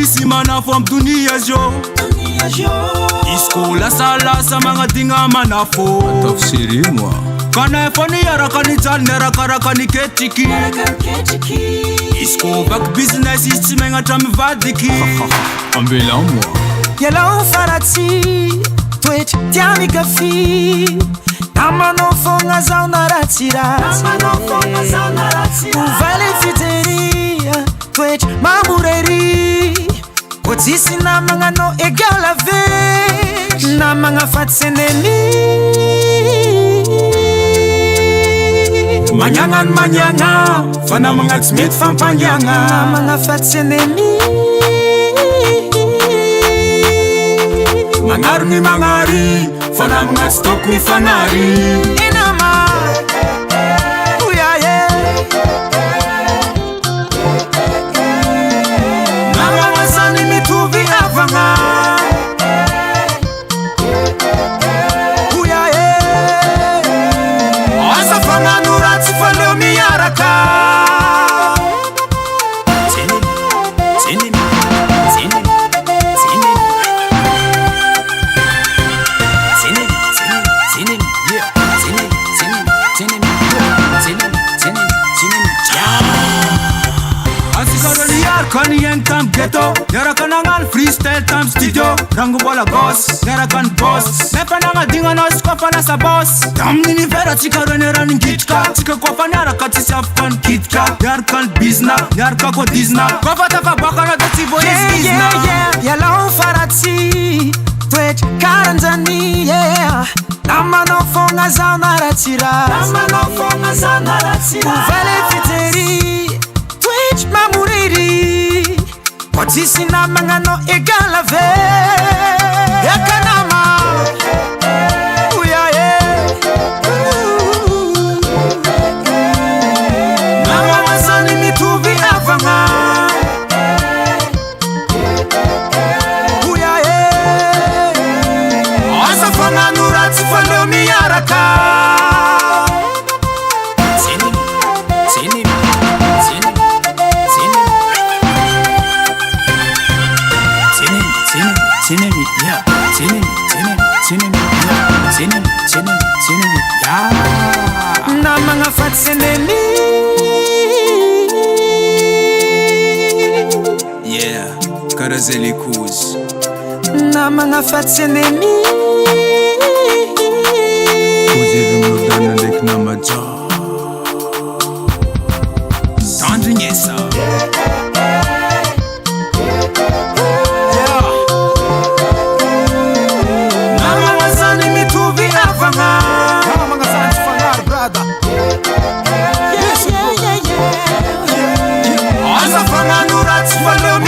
misy manafo am dunia zio iskola salasa magnadigna manafo tafsiri moi kanefa niaraka nijaly niarakaraka niketriky isko vaky business izy tsy magnatra mivadiky ambela moi Yellow faratsy toetry tia mikafy namanao fogna zaho na ratsiratsy ovaly fiteria toetry mamorery ko tsisy namagna anao égal avec namagna faty seneny magnagna magnagna fa namagna tsy mety fampangiagna namagna faty seneny magnaro ny magnary fa namagna tsy toko mifanary inama oyaye namagna zany mitovy avagna oyaye asa fagnano ratsy fa leo miaraka Kani yang tam ghetto, yara kanangal freestyle tam studio. Rangu bola boss, yara kan boss. Nepa nanga dinga no skopa na sa boss. Tam nini vera chika rene running kitka. Chika kwa fanyara katisi afkan kitka. Yar kan bizna, yar ka ko dizna. Kwa fata fa baka na dati boy izna. Yellow faratsy toetry karanjany namanao fogna zaho na ratsiratsy ovaly fitery toetry mamorery ko tsisy namagna anao égal avec yakanama oyaye namagna zany mitovy avagna oyaye asa fagnano ratsy fa leo miaraka namagna faty seneny karaha zay le kozy namagna faty seneny kozy evy milodana ndraiky namaja tandrignesa namagna zany mitovy avagna namagna zany tsy fagnary brada asa fagnano ratsy fa leo